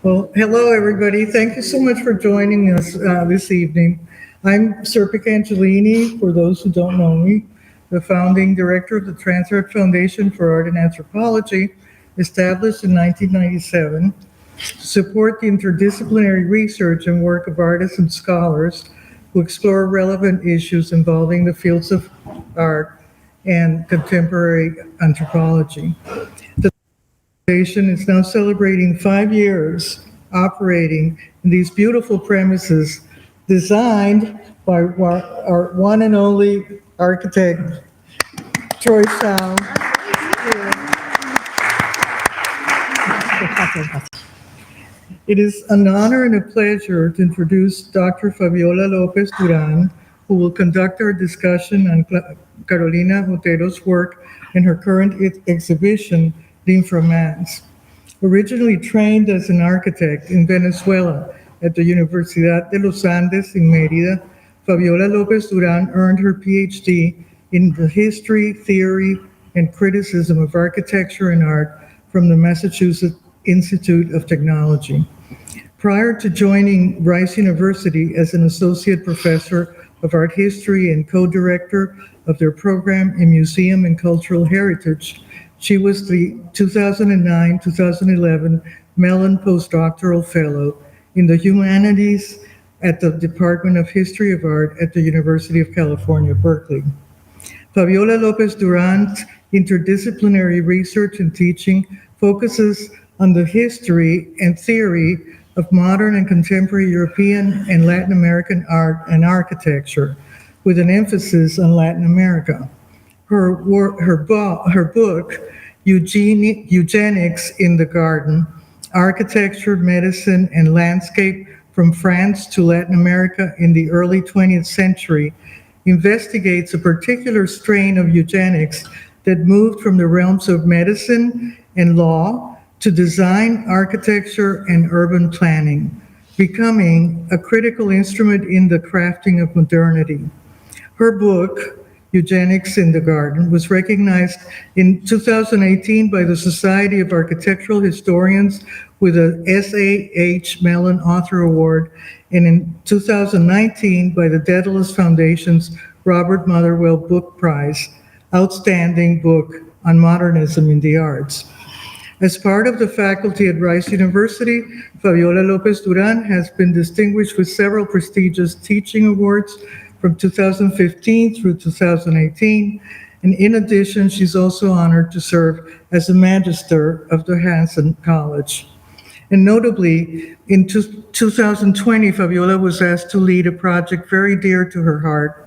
Well, hello, everybody. Thank you so much for joining us this evening. I'm Serpica Angelini, for those who don't know me, the founding director of the Transart Foundation for Art and Anthropology, established in 1997 to support the interdisciplinary research and work of artists and scholars who explore relevant issues involving the fields of art and contemporary anthropology. Foundation is now celebrating 5 years operating in these beautiful premises designed by our one and only architect, Troy Shao. It is an honor and a pleasure to introduce Dr. Fabiola Lopez Duran, who will conduct our discussion on Carolina Otero's work in her current exhibition, Inframans. Originally trained as an architect in Venezuela at the Universidad de los Andes in Mérida, Fabiola Lopez Duran earned her PhD in the history, theory, and criticism of architecture and art from the Massachusetts Institute of Technology. Prior to joining Rice University as an associate professor of art history and co-director of their program in museum and cultural heritage, she was the 2009-2011 Mellon Postdoctoral Fellow in the Humanities at the Department of History of Art at the University of California, Berkeley. Fabiola Lopez Duran's interdisciplinary research and teaching focuses on the history and theory of modern and contemporary European and Latin American art and architecture, with an emphasis on Latin America. Her book, Eugenics in the Garden, Architecture, Medicine, and Landscape from France to Latin America in the early 20th century, investigates a particular strain of eugenics that moved from the realms of medicine and law to design, architecture, and urban planning, becoming a critical instrument in the crafting of modernity. Her book, Eugenics in the Garden, was recognized in 2018 by the Society of Architectural Historians with a S.A.H. Mellon Author Award, and in 2019 by the Daedalus Foundation's Robert Motherwell Book Prize, Outstanding Book on Modernism in the Arts. As part of the faculty at Rice University, Fabiola Lopez Duran has been distinguished with several prestigious teaching awards from 2015 through 2018. And in addition, she's also honored to serve as a Magister of the Hanson College. And notably, in 2020, Fabiola was asked to lead a project very dear to her heart,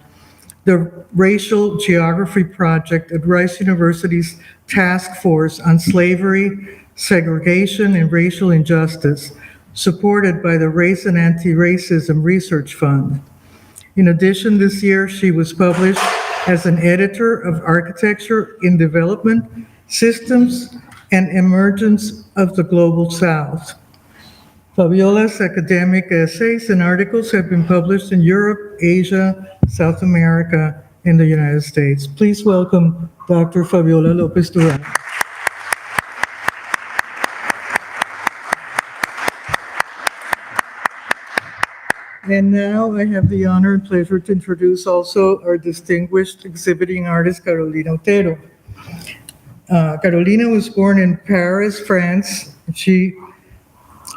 the Racial Geography Project at Rice University's Task Force on Slavery, Segregation, and Racial Injustice, supported by the Race and Anti-Racism Research Fund. In addition, this year she was published as an editor of Architecture in Development, Systems, and Emergence of the Global South. Fabiola's academic essays and articles have been published in Europe, Asia, South America, and the United States. Please welcome Dr. Fabiola Lopez Duran. And now I have the honor and pleasure to introduce also our distinguished exhibiting artist, Carolina Otero. Carolina was born in Paris, France.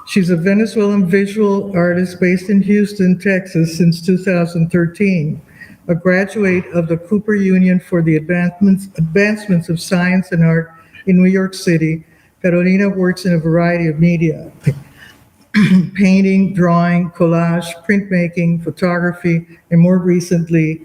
She's a Venezuelan visual artist based in Houston, Texas since 2013, a graduate of the Cooper Union for the Advancements of Science and Art in New York City. Carolina works in a variety of media, painting, drawing, collage, printmaking, photography, and more recently,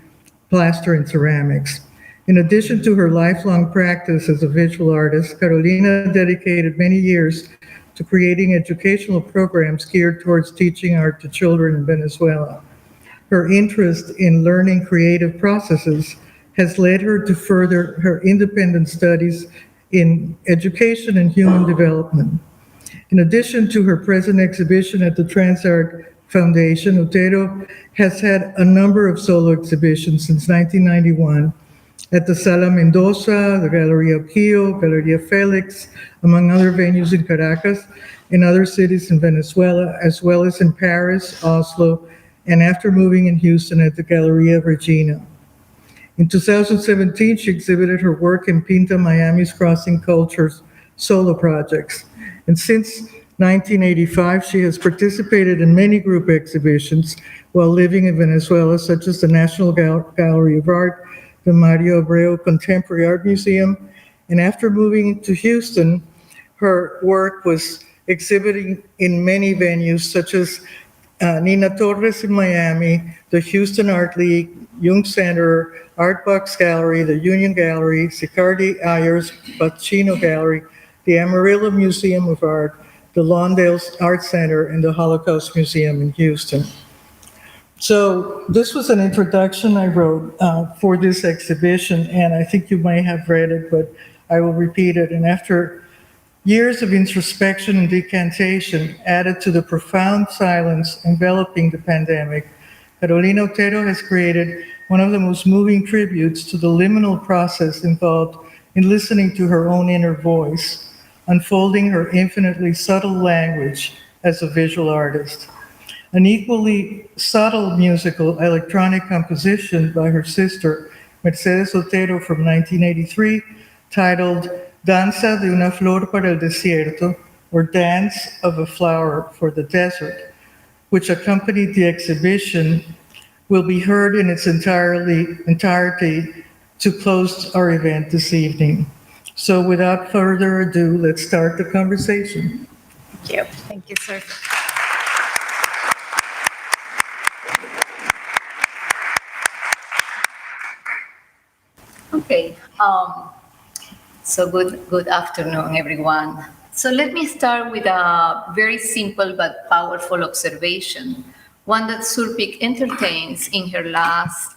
plaster and ceramics. In addition to her lifelong practice as a visual artist, Carolina dedicated many years to creating educational programs geared towards teaching art to children in Venezuela. Her interest in learning creative processes has led her to further her independent studies in education and human development. In addition to her present exhibition at the Transart Foundation, Otero has had a number of solo exhibitions since 1991 at the Sala Mendoza, the Galleria Pio, Galleria Felix, among other venues in Caracas, in other cities in Venezuela, as well as in Paris, Oslo, and after moving in Houston at the Galleria Regina. In 2017, she exhibited her work in Pinta Miami's Crossing Cultures solo projects. And since 1985, she has participated in many group exhibitions while living in Venezuela, such as the National Gallery of Art, the Mario Abreu Contemporary Art Museum. And after moving to Houston, her work was exhibiting in many venues, such as Nina Torres in Miami, the Houston Art League, Jung Center, Art Box Gallery, the Union Gallery, Sicardi Ayers Bacino Gallery, the Amarillo Museum of Art, the Lawndale Art Center, and the Holocaust Museum in Houston. So this was an introduction I wrote for this exhibition, and I think you may have read it, but I will repeat it. And after years of introspection and decantation added to the profound silence enveloping the pandemic, Carolina Otero has created one of the most moving tributes to the liminal process involved in listening to her own inner voice, unfolding her infinitely subtle language as a visual artist. An equally subtle musical electronic composition by her sister, Mercedes Otero, from 1983, titled Danza de una flor para el desierto, or Dance of a Flower for the Desert, which accompanied the exhibition, will be heard in its entirety to close our event this evening. So without further ado, let's start the conversation. Thank you. Thank you, sir. Okay. So good afternoon, everyone. So let me start with a very simple but powerful observation, one that Surpik entertains in her last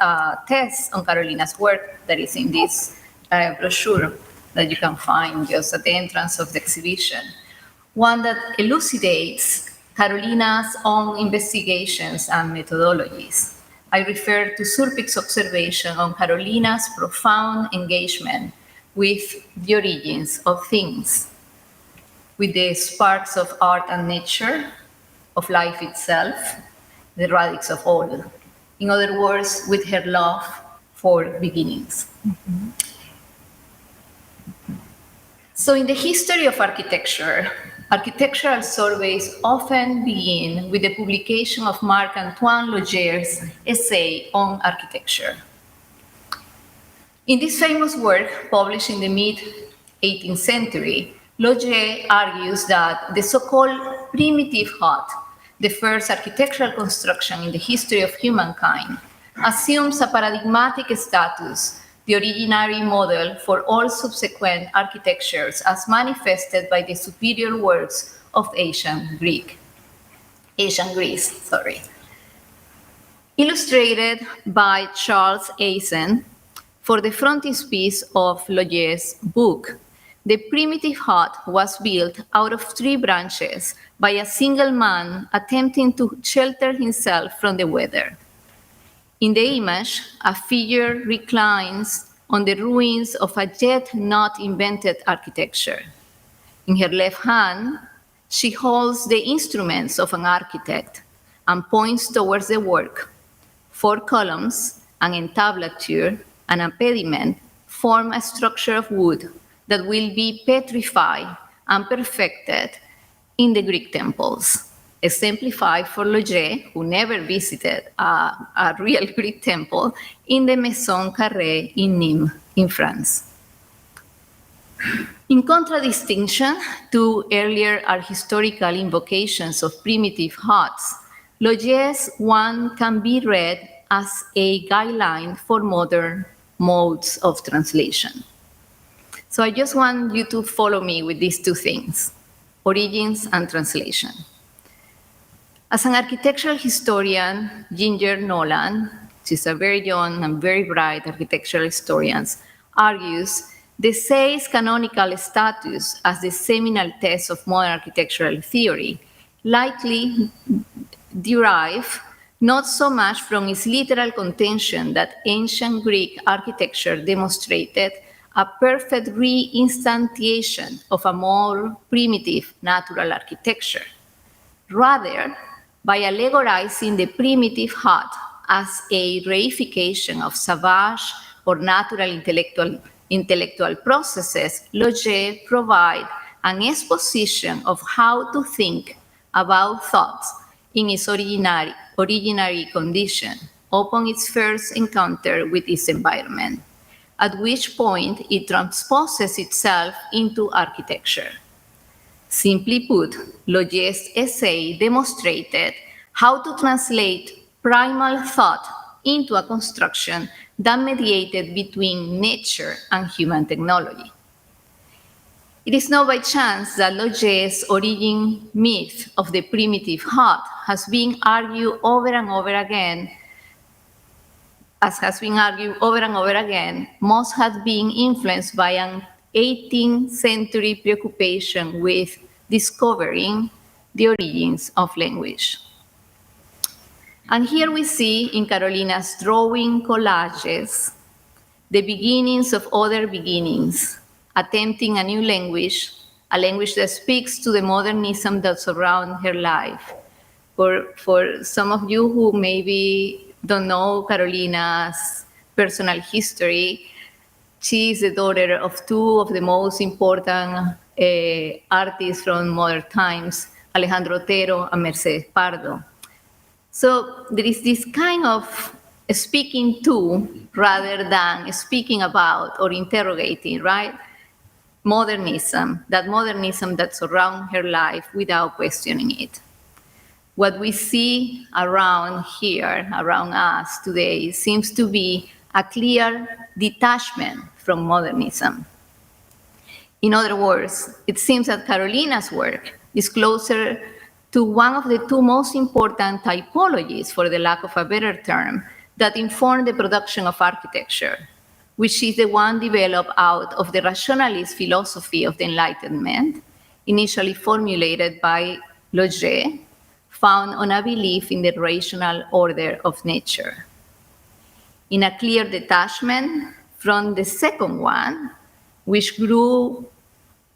test on Carolina's work that is in this brochure that you can find just at the entrance of the exhibition, one that elucidates Carolina's own investigations and methodologies. I refer to Surpik's observation on Carolina's profound engagement with the origins of things, with the sparks of art and nature, of life itself, the radix of all. In other words, with her love for beginnings. Mm-hmm. So in the history of architecture, architectural surveys often begin with the publication of Marc-Antoine Logier's essay on architecture. In this famous work, published in the mid-18th century, Logier argues that the so-called primitive hut, the first architectural construction in the history of humankind, assumes a paradigmatic status, the originary model for all subsequent architectures as manifested by the superior works of ancient Greece. Illustrated by Charles Eisen for the frontispiece of Logier's book, the primitive hut was built out of tree branches by a single man attempting to shelter himself from the weather. In the image, a figure reclines on the ruins of a yet not invented architecture. In her left hand, she holds the instruments of an architect and points towards the work. 4 columns, an entablature, and a pediment form a structure of wood that will be petrified and perfected in the Greek temples. Exemplified for Logier, who never visited a real Greek temple, in the Maison Carrée in Nîmes, in France. In contradistinction to earlier art historical invocations of primitive huts, Logier's one can be read as a guideline for modern modes of translation. So I just want you to follow me with these 2 things, origins and translation. As an architectural historian, Ginger Nolan, she's a very young and very bright architectural historian, argues the essay's canonical status as the seminal test of modern architectural theory likely derive not so much from its literal contention that ancient Greek architecture demonstrated a perfect reinstantiation of a more primitive natural architecture. Rather, by allegorizing the primitive hut as a reification of savage or natural intellectual processes, Logé provides an exposition of how to think about thoughts in its originary condition upon its first encounter with its environment, at which point it transposes itself into architecture. Simply put, Logé's essay demonstrated how to translate primal thought into a construction that mediated between nature and human technology. It is not by chance that Logé's origin myth of the primitive hut has been argued over and over again, must have been influenced by an 18th century preoccupation with discovering the origins of language. And here we see in Carolina's drawing collages the beginnings of other beginnings, attempting a new language, a language that speaks to the modernism that surrounds her life. For some of you who maybe don't know Carolina's personal history, she is the daughter of two of the most important artists from modern times, Alejandro Otero and Mercedes Pardo. So there is this kind of speaking to rather than speaking about or interrogating, right? Modernism that surrounds her life without questioning it. What we see around here, around us today, seems to be a clear detachment from modernism. In other words, it seems that Carolina's work is closer to one of the two most important typologies, for the lack of a better term, that inform the production of architecture, which is the one developed out of the rationalist philosophy of the Enlightenment, initially formulated by Logé, found on a belief in the rational order of nature. In a clear detachment from the second one, which grew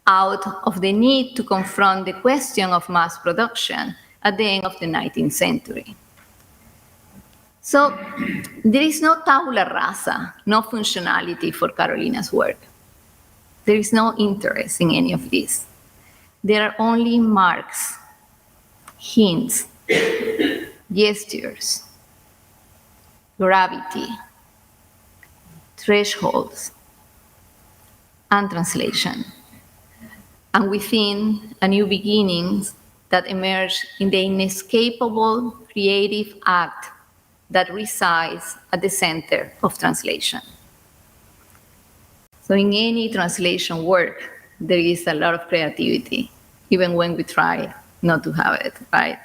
out of the need to confront the question of mass production at the end of the 19th century. So there is no tabula rasa, no functionality for Carolina's work. There is no interest in any of this. There are only marks, hints, gestures, gravity, thresholds, and translation. And within a new beginnings that emerge in the inescapable creative act that resides at the center of translation. So in any translation work, there is a lot of creativity, even when we try not to have it, right?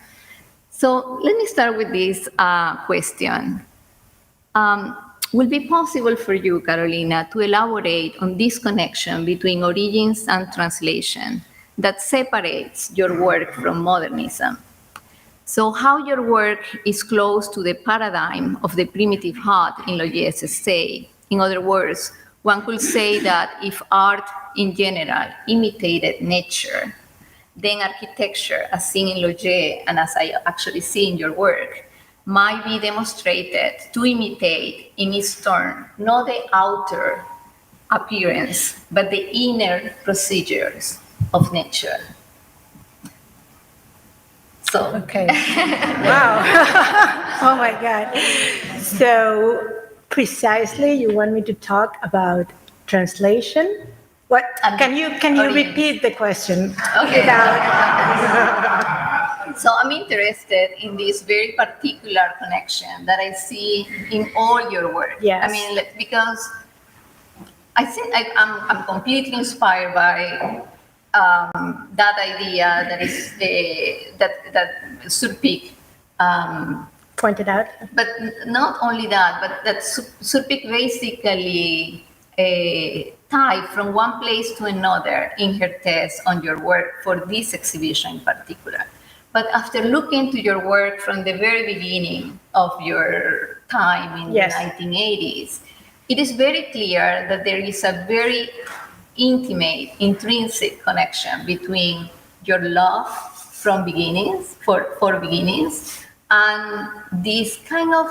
So let me start with this question. Will it be possible for you, Carolina, to elaborate on this connection between origins and translation that separates your work from modernism? So how your work is close to the paradigm of the primitive hut in Logé's essay. In other words, one could say that if art in general imitated nature, then architecture, as seen in Logé and as I actually see in your work, might be demonstrated to imitate in its turn not the outer appearance, but the inner procedures of nature. So. Okay. Wow. Oh my God. So precisely, you want me to talk about translation? What can you repeat the question? Okay. So I'm interested in this very particular connection that I see in all your work. Yes. I mean, because I think I'm completely inspired by that idea that is that Surpik pointed out. But not only that, but that Surpik basically tied from one place to another in her test on your work for this exhibition in particular. But after looking to your work from the very beginning of your time in Yes. the 1980s, it is very clear that there is a very intimate, intrinsic connection between your love from beginnings, for beginnings, and this kind of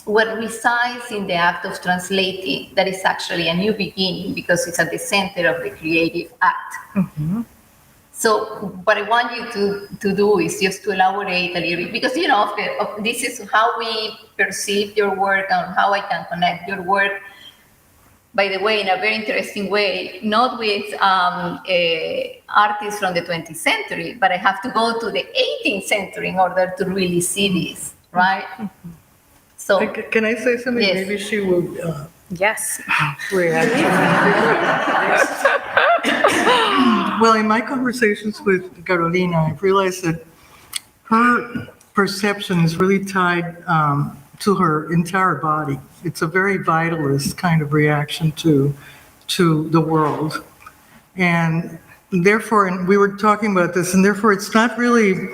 what resides in the act of translating that is actually a new beginning because it's at the center of the creative act. So what I want you to do is just to elaborate a little bit, because this is how we perceive your work and how I can connect your work, by the way, in a very interesting way, not with artists from the 20th century, but I have to go to the 18th century in order to really see this, right? So, Can I say something? Yes. Maybe she would Yes. react. Well, in my conversations with Carolina, I've realized that her perception is really tied to her entire body. It's a very vitalist kind of reaction to the world. And therefore, and we were talking about this, and therefore it's not really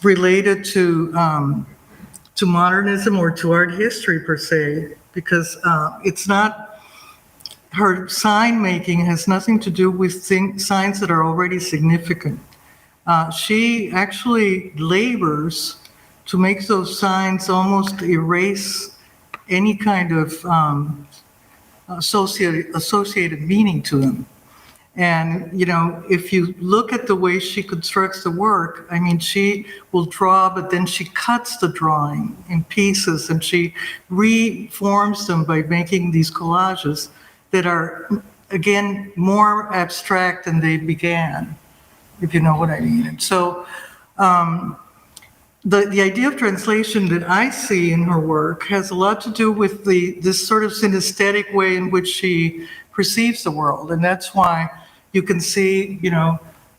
related to modernism or to art history per se, because it's not, her sign making has nothing to do with signs that are already significant. She actually labors to make those signs almost erase any kind of associated meaning to them. And, if you look at the way she constructs the work, I mean, she will draw, but then she cuts the drawing in pieces and she reforms them by making these collages that are, again, more abstract than they began, if you know what I mean. And so the idea of translation that I see in her work has a lot to do with this sort of synesthetic way in which she perceives the world. And that's why you can see,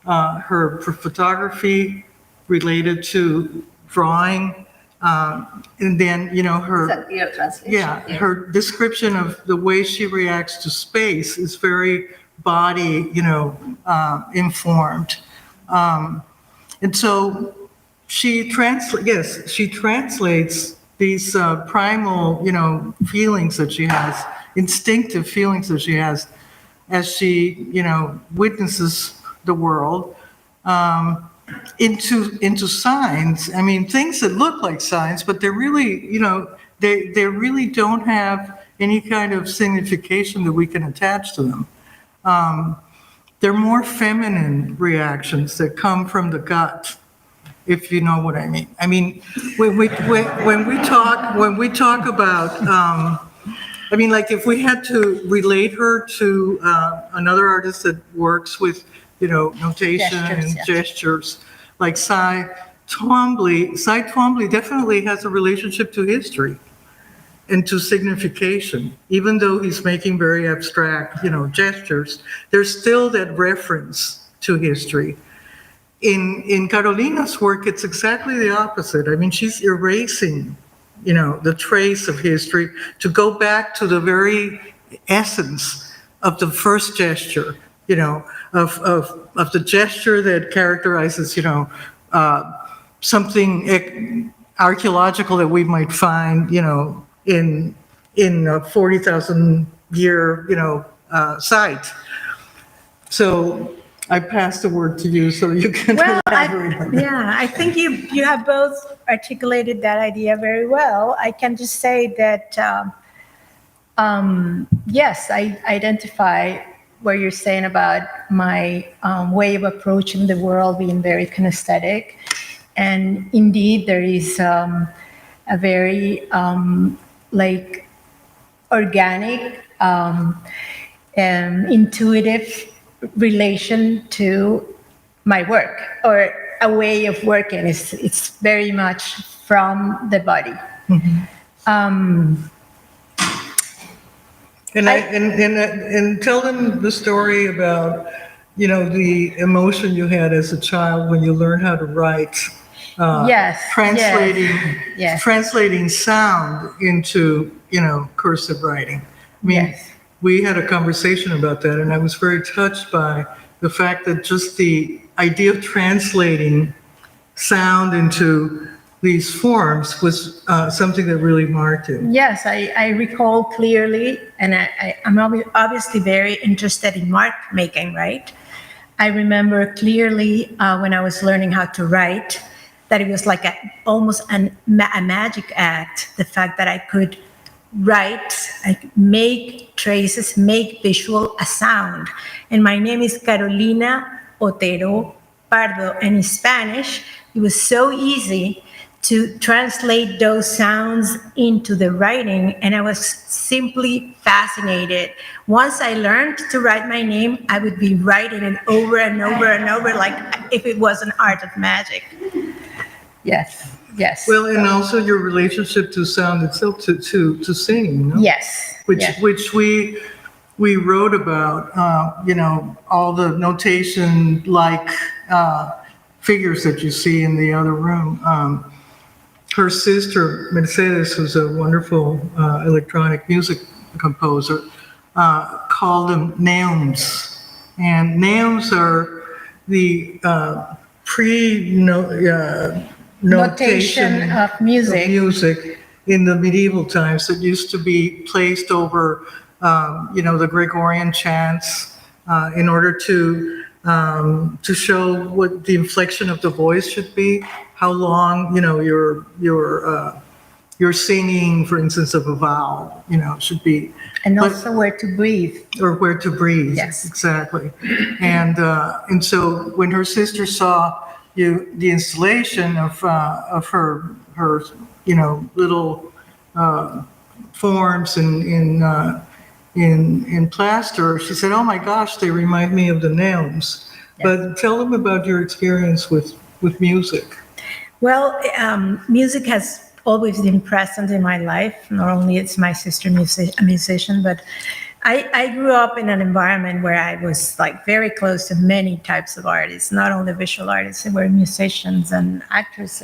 her photography related to drawing, and then, her, it's a clear translation. yeah, her description of the way she reacts to space is very body, informed. And so she translates these primal, feelings that she has, instinctive feelings that she has as she, witnesses the world, into signs. I mean, things that look like signs, but they're really, they really don't have any kind of signification that we can attach to them. They're more feminine reactions that come from the gut, if you know what I mean. I mean, when we talk about, I mean, like if we had to relate her to another artist that works with, notation Gestures, and gestures, like Cy Twombly definitely has a relationship to history and to signification. Even though he's making very abstract, gestures, there's still that reference to history. In Carolina's work, it's exactly the opposite. I mean, she's erasing, the trace of history to go back to the very essence of the first gesture, of the gesture that characterizes, something archaeological that we might find, in a 40,000 year, site. So I pass the word to you so you can elaborate on that. I think you have both articulated that idea very well. I can just say that, yes, I identify what you're saying about my way of approaching the world being very kinesthetic. And indeed, there is a very organic, intuitive relation to my work, or a way of working. It's very much from the body. And tell them the story about, the emotion you had as a child when you learned how to write. Translating sound into, cursive writing. I mean, we had a conversation about that, and I was very touched by the fact that just the idea of translating sound into these forms was something that really marked you. Yes, I recall clearly, and I'm obviously very interested in mark making, right? I remember clearly when I was learning how to write that it was like almost a magic act, the fact that I could write, like make traces, make visual a sound. And my name is Carolina Otero Pardo, and in Spanish, it was so easy to translate those sounds into the writing, and I was simply fascinated. Once I learned to write my name, I would be writing it over and over and over, like if it was an art of magic. Yes, yes. Well, and also your relationship to sound itself, to singing, no? Yes. yes. Which we wrote about, all the notation like figures that you see in the other room. Her sister, Mercedes, who's a wonderful electronic music composer, called them names. And names are the notation of music. In the medieval times that used to be placed over, the Gregorian chants in order to show what the inflection of the voice should be, how long, your singing, for instance, of a vowel, should be. And also where to breathe. Or where to breathe. Yes. Exactly. And so when her sister saw the installation of her little forms in plaster, she said, "Oh my gosh, they remind me of the gnomes." Yes. But tell them about your experience with music. Well, music has always been present in my life. Not only is my sister a musician, but I grew up in an environment where I was like very close to many types of artists, not only visual artists, there were musicians and actors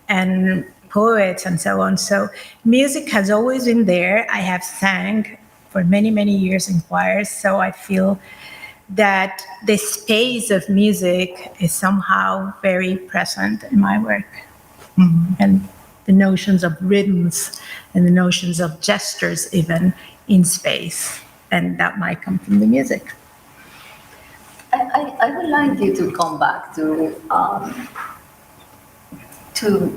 and poets and so on. So music has always been there. I have sang for many, many years in choirs. So I feel that the space of music is somehow very present in my work. Mm-hmm. And the notions of rhythms and the notions of gestures even in space. And that might come from the music. I would like you to come back to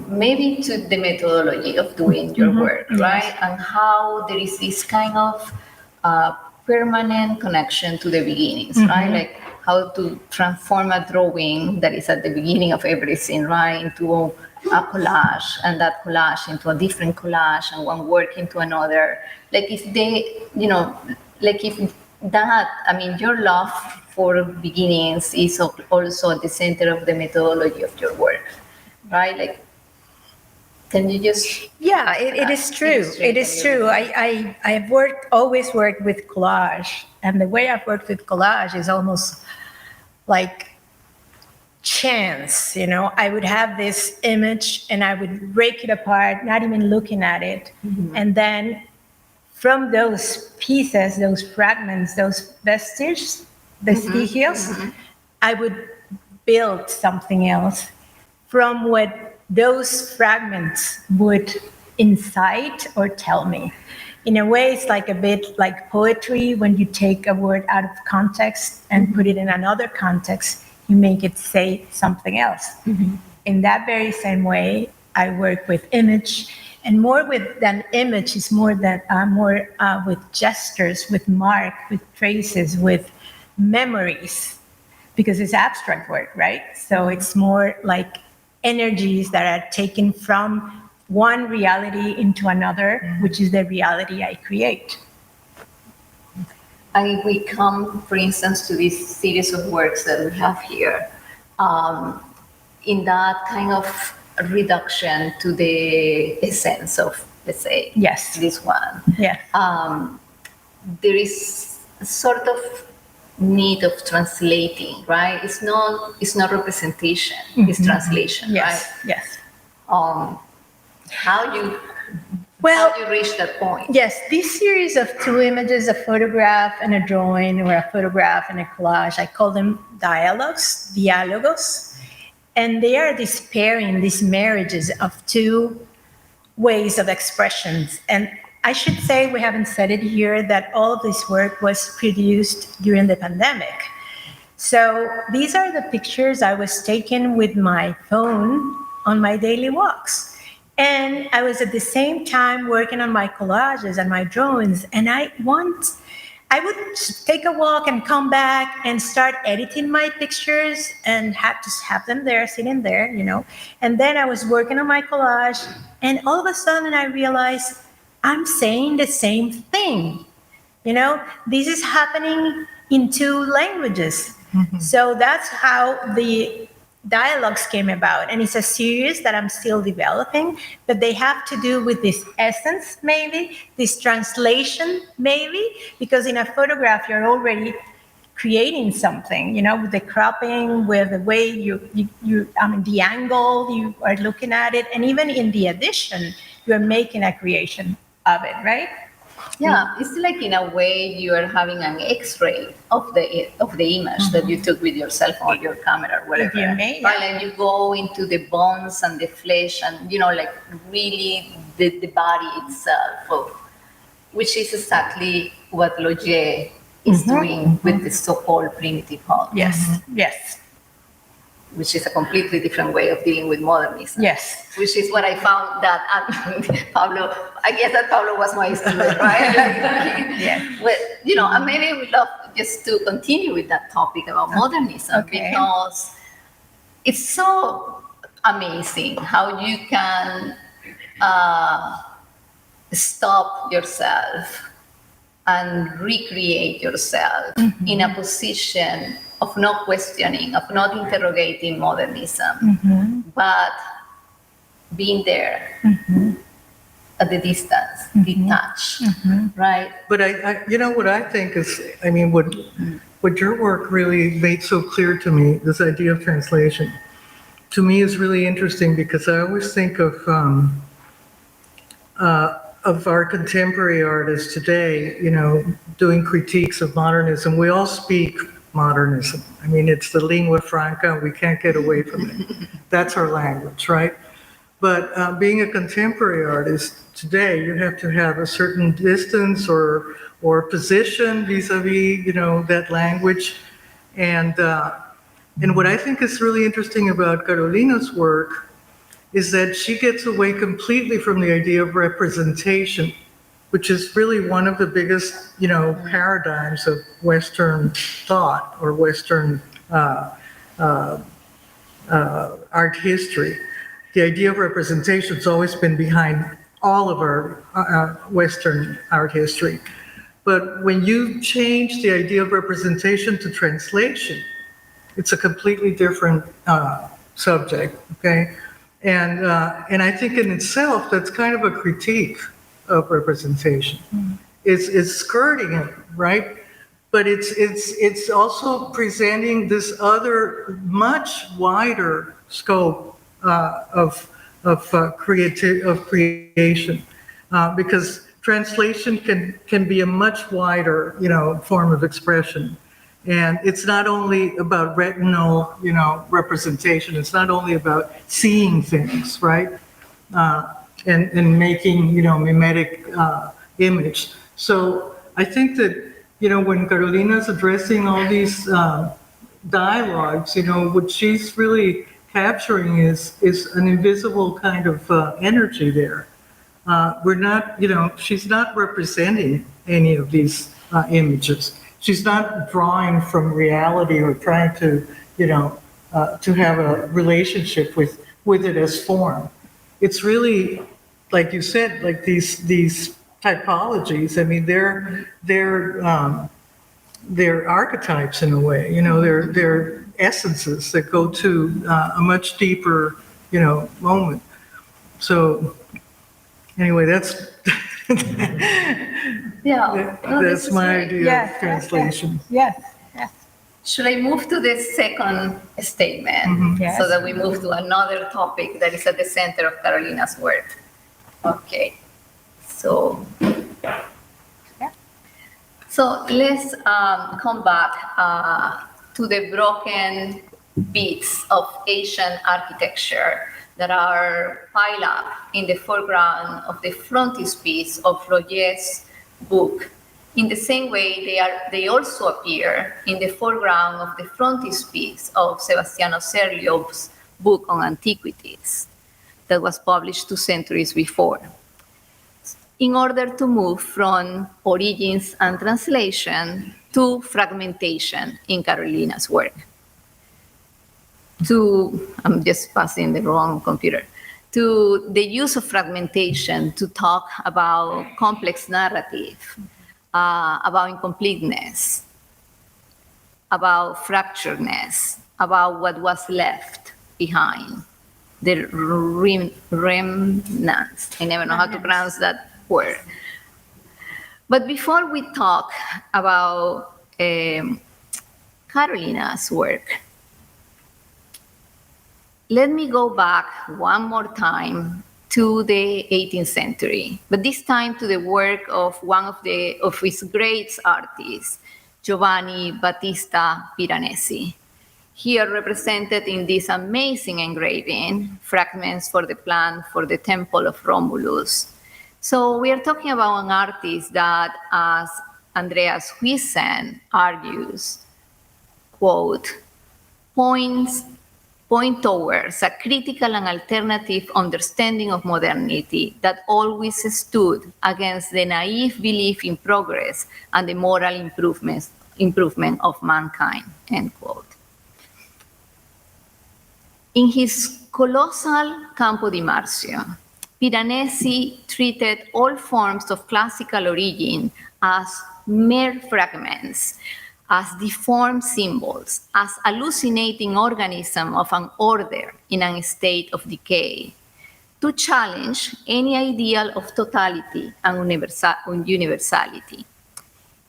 maybe to the methodology of doing your work, right? Yes. And how there is this kind of permanent connection to the beginnings, right? Like how to transform a drawing that is at the beginning of everything, right, into a collage, and that collage into a different collage, and one work into another. Like if your love for beginnings is also at the center of the methodology of your work, right? Like, can you just? Yeah, it is true. It is true. I've always worked with collage, and the way I've worked with collage is almost like chance. I would have this image and I would break it apart, not even looking at it, and then from those pieces, those fragments, those vestiges, I would build something else from what those fragments would incite or tell me. In a way, it's like a bit like poetry. When you take a word out of context and put it in another context, you make it say something else. In that very same way, I work with image, and more than image is more with gestures, with mark, with traces, with memories, because it's abstract work, right? So it's more like energies that are taken from one reality into another, which is the reality I create. We come, for instance, to this series of works that we have here, in that kind of reduction to the essence of, let's say, this one. Yeah. There is a sort of need of translating, right? It's not representation, it's translation, yes. right? Yes. How you Well, How you reach that point? yes, this series of two images, a photograph and a drawing, or a photograph and a collage, I call them dialogos. And they are these pairing, these marriages of two ways of expressions. And I should say, we haven't said it here, that all of this work was produced during the pandemic. So these are the pictures I was taking with my phone on my daily walks. And I was at the same time working on my collages and my drawings. And I would take a walk and come back and start editing my pictures and just have them there, sitting there, And then I was working on my collage, and all of a sudden I realized I'm saying the same thing. This is happening in two languages. So that's how the dialogues came about. And it's a series that I'm still developing, but they have to do with this essence, maybe, this translation, maybe, because in a photograph, you're already creating something, with the cropping, with the way the angle you are looking at it. And even in the edition, you're making a creation of it, right? Yeah, it's like in a way you are having an X-ray of the image that you took with your cell phone, your camera, or whatever. You may, right? And you go into the bones and the flesh, and like really the body itself, which is exactly what Logier is doing with the so-called primitive hut. Yes, yes. Which is a completely different way of dealing with modernism. Yes. Which is what I found that Pablo, I guess that Pablo was my student, right? Yeah. But, and maybe we love just to continue with that topic about modernism, because it's so amazing how you can stop yourself and recreate yourself in a position of not questioning, of not interrogating modernism, but being there at the distance, detached, right? But what I think is, what your work really made so clear to me, this idea of translation, to me is really interesting, because I always think of our contemporary artists today, doing critiques of modernism. We all speak modernism. It's the lingua franca. We can't get away from it. That's our language, right? But being a contemporary artist today, you have to have a certain distance or position vis-a-vis, that language. And what I think is really interesting about Carolina's work is that she gets away completely from the idea of representation, which is really one of the biggest, paradigms of Western thought or Western art history. The idea of representation has always been behind all of our Western art history. But when you change the idea of representation to translation, it's a completely different subject, okay? And I think in itself, that's kind of a critique of representation. It's skirting it, right? But it's also presenting this other much wider scope of creation, because translation can be a much wider, form of expression. And it's not only about retinal, representation. It's not only about seeing things, right? And making, mimetic image. So I think that, when Carolina's addressing all these dialogues, what she's really capturing is an invisible kind of energy there. We're not, she's not representing any of these images. She's not drawing from reality or trying to, to have a relationship with it as form. It's really, like you said, like these typologies. They're archetypes in a way. They're essences that go to a much deeper, moment. So, anyway, that's. That's my idea of translation. Yes. Should I move to the second statement so that we move to another topic that is at the center of Carolina's work? Okay. So, yeah. So let's come back to the broken bits of Asian architecture that are piled up in the foreground of the frontispiece of Roget's book. In the same way, they also appear in the foreground of the frontispiece of Sebastiano Serlio's book on antiquities that was published 2 centuries before. In order to move from origins and translation to fragmentation in Carolina's work. I'm just passing the wrong computer, to the use of fragmentation to talk about complex narrative, about incompleteness, about fracturedness, about what was left behind, the remnants. I never know how to pronounce that word. But before we talk about Carolina's work, let me go back one more time to the 18th century, but this time to the work of one of his great artists, Giovanni Battista Piranesi. Here represented in this amazing engraving, fragments for the plan for the Temple of Romulus. So we are talking about an artist that, as Andreas Huijsen argues, quote, point towards a critical and alternative understanding of modernity that always stood against the naive belief in progress and the moral improvement of mankind, end quote. In his colossal Campo di Marzio, Piranesi treated all forms of classical origin as mere fragments, as deformed symbols, as hallucinating organism of an order in a state of decay, to challenge any ideal of totality and universality.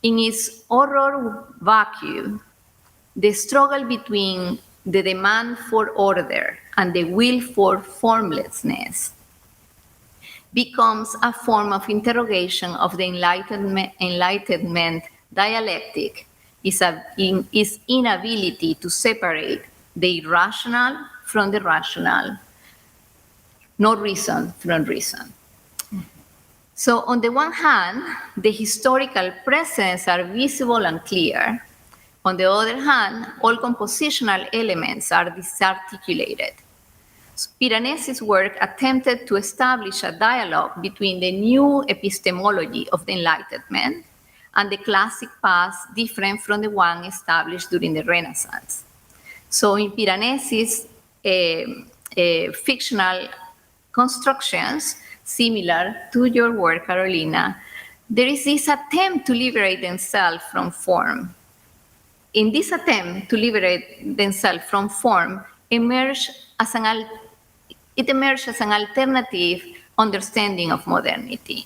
In its horror vacuum, the struggle between the demand for order and the will for formlessness becomes a form of interrogation of the Enlightenment dialectic, is inability to separate the irrational from the rational, no reason from reason. So on the one hand, the historical presence are visible and clear. On the other hand, all compositional elements are disarticulated. Piranesi's work attempted to establish a dialogue between the new epistemology of the Enlightenment and the classic past different from the one established during the Renaissance. So in Piranesi's fictional constructions, similar to your work, Carolina, there is this attempt to liberate themselves from form. In this attempt to liberate themselves from form, it emerged as an alternative understanding of modernity.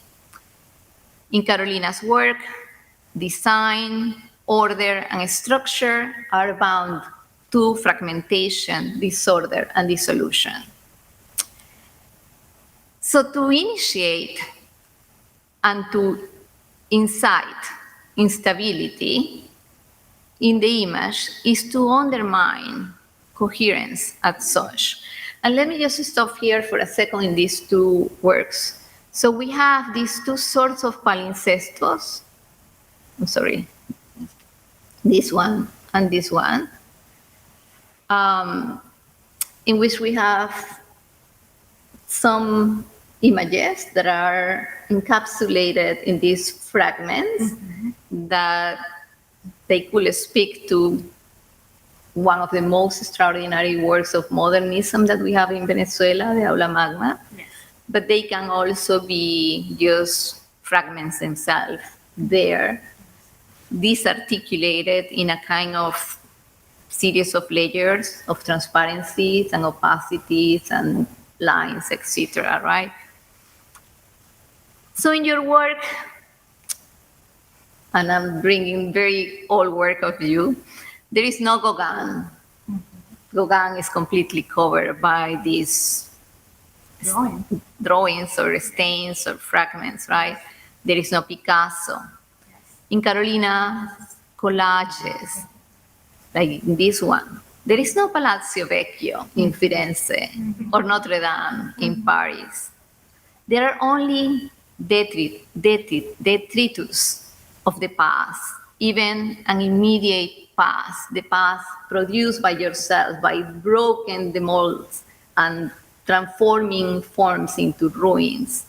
In Carolina's work, design, order, and structure are bound to fragmentation, disorder, and dissolution. So to initiate and to incite instability in the image is to undermine coherence as such. And let me just stop here for a second in these two works. So we have these two sorts of palimpsestos. I'm sorry, this one and this one, in which we have some images that are encapsulated in these fragments that they could speak to one of the most extraordinary works of modernism that we have in Venezuela, the Aula Magna. Yes. But they can also be just fragments themselves there, disarticulated in a kind of series of layers of transparencies and opacities and lines, etc., right? So in your work, and I'm bringing very old work of you, there is no Gauguin. Gauguin is completely covered by these drawings or stains or fragments, right? There is no Picasso. In Carolina, collages, like this one. There is no Palazzo Vecchio in Firenze or Notre Dame in Paris. There are only detritus of the past, even an immediate past, the past produced by yourself, by broken the molds and transforming forms into ruins.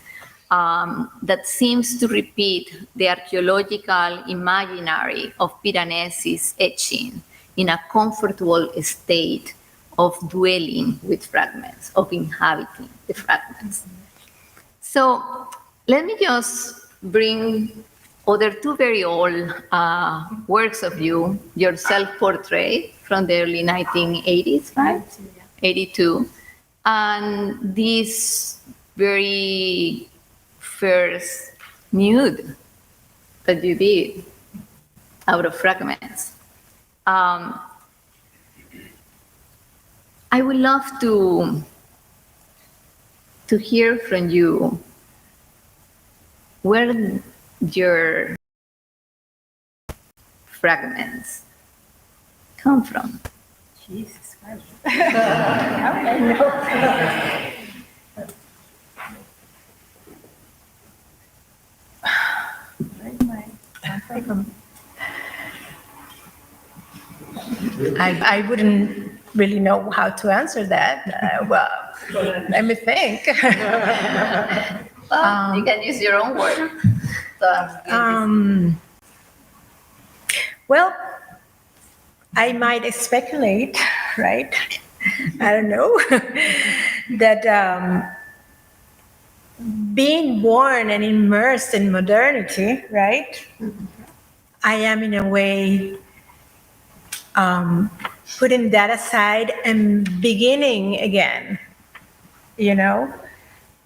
That seems to repeat the archaeological imaginary of Piranesi's etching in a comfortable state of dwelling with fragments, of inhabiting the fragments. So let me just bring other two very old works of you, your self-portrait from the early 1980s, right? 82. And this very first nude that you did out of fragments. I would love to hear from you where your fragments come from. Jesus Christ. How would I know? I wouldn't really know how to answer that. Well, let me think. Well, you can use your own word. Well, I might speculate, right? I don't know, that being born and immersed in modernity, right? I am in a way putting that aside and beginning again,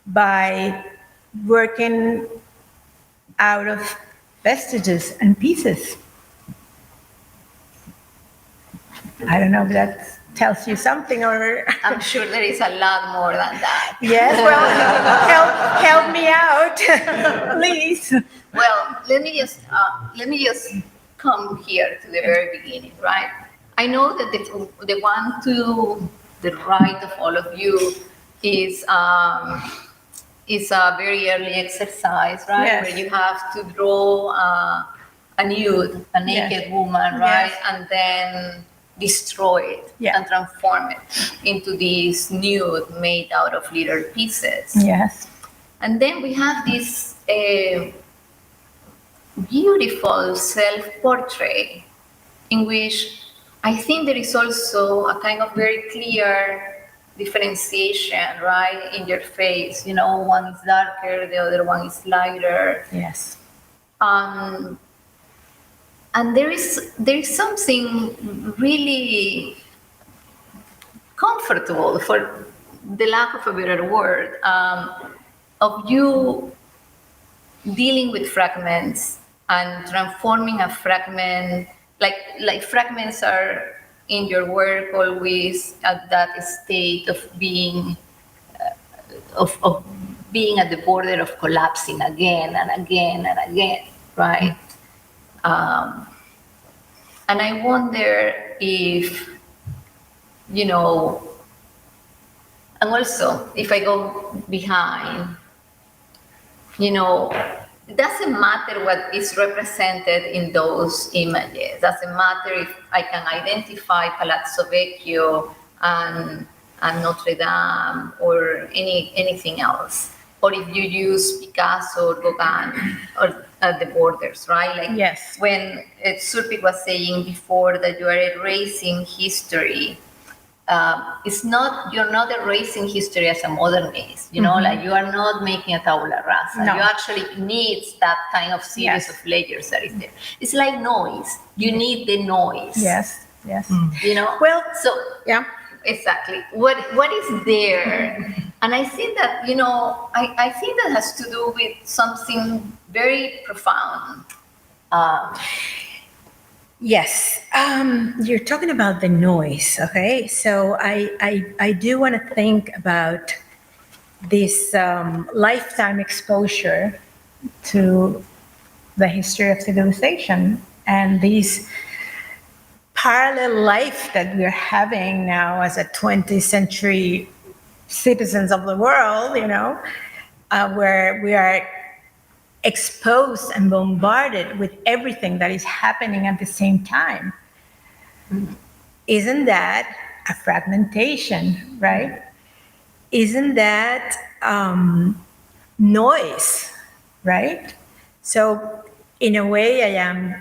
by working out of vestiges and pieces. I don't know if that tells you something, or I'm sure there is a lot more than that. yes. Well, help me out, please. Well, let me just come here to the very beginning, right? I know that the one to the right of all of you is a very early exercise, right? Yes. Where you have to draw a nude, a naked woman, right? Yes. And then destroy it and transform it into this nude made out of little pieces. Yes. And then we have this beautiful self-portrait in which I think there is also a kind of very clear differentiation, right, in your face. One is darker, the other one is lighter. Yes. And there is something really comfortable, for the lack of a better word, of you dealing with fragments and transforming a fragment, like fragments are in your work always at that state of being of being at the border of collapsing again and again and again, right? And I wonder if, and also if I go behind, it doesn't matter what is represented in those images. It doesn't matter if I can identify Palazzo Vecchio and Notre Dame or anything else, or if you use Picasso or Gauguin or at the borders, right? Like yes. When Surpik was saying before that you are erasing history, you're not erasing history as a modernist, like you are not making a tabula rasa. No. You actually need that kind of series of layers that is there. It's like noise. You need the noise. Yes. Yes. Well, so yeah. Exactly. What is there? And I think that, I think that has to do with something very profound. Yes. You're talking about the noise, okay? So I do want to think about this lifetime exposure to the history of civilization and this parallel life that we're having now as a 20th century citizens of the world, where we are exposed and bombarded with everything that is happening at the same time. Isn't that a fragmentation, right? Isn't that noise, right? So in a way, I am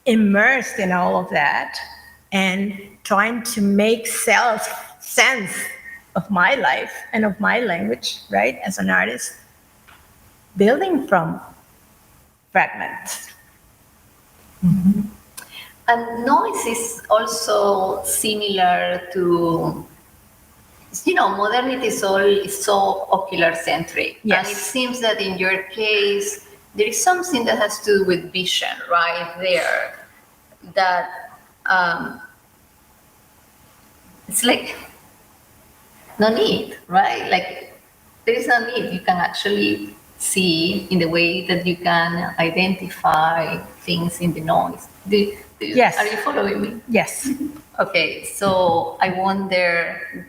immersed in all of that and trying to make sense of my life and of my language, right? As an artist, building from fragments. And noise is also similar to, modernity is so ocular centric. Yes. And it seems that in your case, there is something that has to do with vision right there. That it's like no need, right? Like there is no need. You can actually see in the way that you can identify things in the noise. Yes. Are you following me? Yes. Okay, so I wonder,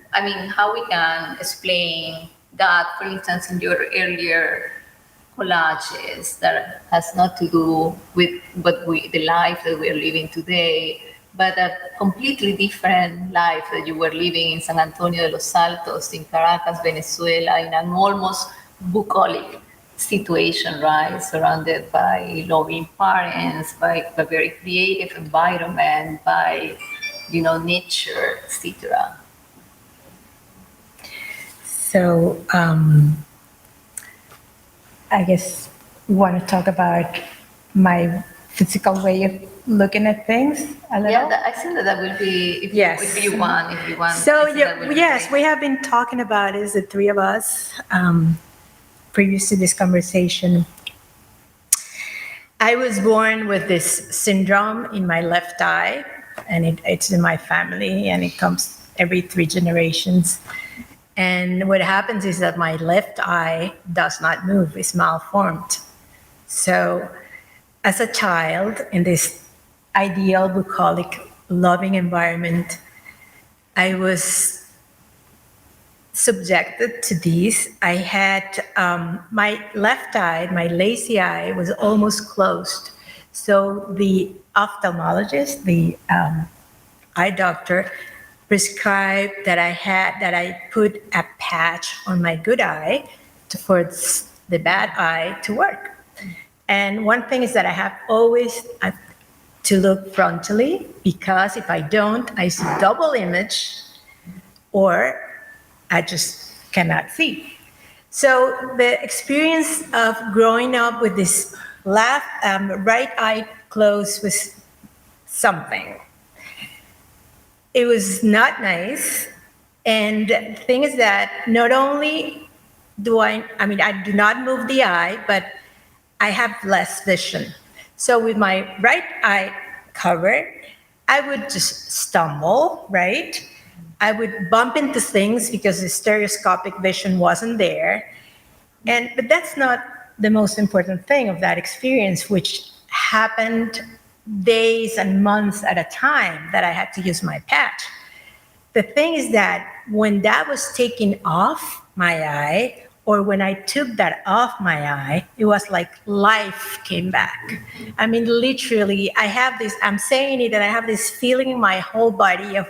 how we can explain that, for instance, in your earlier collages that has not to do with the life that we're living today, but a completely different life that you were living in San Antonio de los Altos, in Caracas, Venezuela, in an almost bucolic situation, right? Surrounded by loving parents, by a very creative environment, by, nature, etc. So I guess we want to talk about my physical way of looking at things a little. Yeah, I think that will be, if you want. So yes, we have been talking about it, the three of us, previous to this conversation. I was born with this syndrome in my left eye, and it's in my family, and it comes every 3 generations. And what happens is that my left eye does not move, it's malformed. So as a child, in this ideal, bucolic, loving environment, I was subjected to these. I had my left eye, my lazy eye, was almost closed. So the ophthalmologist, the eye doctor, prescribed that I put a patch on my good eye for the bad eye to work. And one thing is that I have always to look frontally, because if I don't, I see double image, or I just cannot see. So the experience of growing up with this right eye closed was something. It was not nice. And the thing is that not only do I do not move the eye, but I have less vision. So with my right eye covered, I would just stumble, right? I would bump into things because the stereoscopic vision wasn't there. But that's not the most important thing of that experience, which happened days and months at a time that I had to use my patch. The thing is that when that was taken off my eye, or when I took that off my eye, it was like life came back. I mean, literally, I'm saying it, and I have this feeling in my whole body of,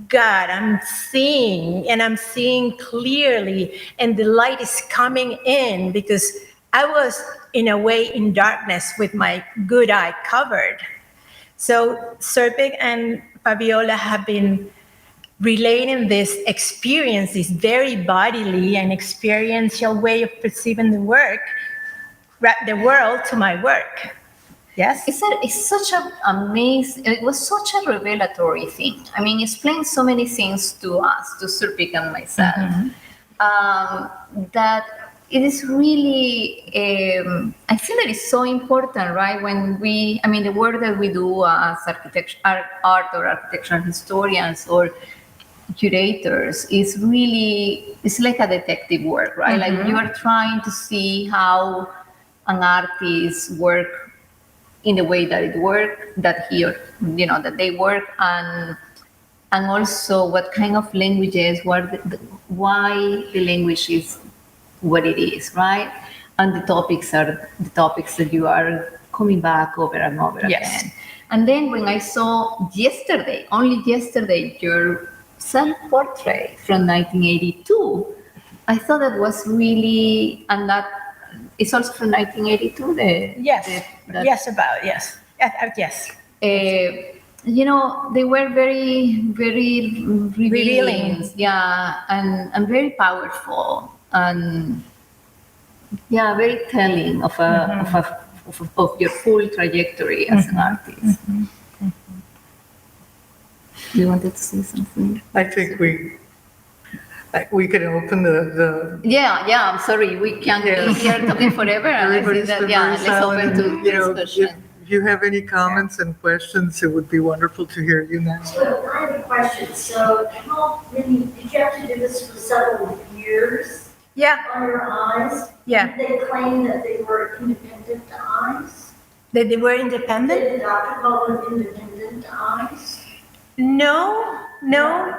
God, I'm seeing clearly, and the light is coming in, because I was, in a way, in darkness with my good eye covered. So Serpic and Fabiola have been relating this experience, this very bodily and experiential way of perceiving the world to my work. Yes? It's such an amazing, it was such a revelatory thing. I mean, it explains so many things to us, to Serpic and myself, that it is really, I think that it's so important, right? When the work that we do as art or architectural historians, or curators is really, it's like a detective work, right? Like you are trying to see how an artist work in the way that it work, that that they work, and also what kind of languages, why the language is what it is, right? And the topics are the topics that you are coming back over and over again. And then when I saw only yesterday, your self-portrait from 1982, I thought that was really, and that is also from 1982. Yes. Yes. They were very, very revealing. Yeah, and very powerful, and yeah, very telling of of your full trajectory as an artist. You wanted to say something? I think we can open the Yeah, I'm sorry, we can't be here talking forever. everybody's been very Let's open silent. to discussion. If you have any comments and questions, it would be wonderful to hear you now. So I have a question. So how many, did you have to do this for several years Yeah. on your eyes? Yeah. Did they claim that they were independent eyes? That they were independent? Did the doctor call them independent eyes? No. No.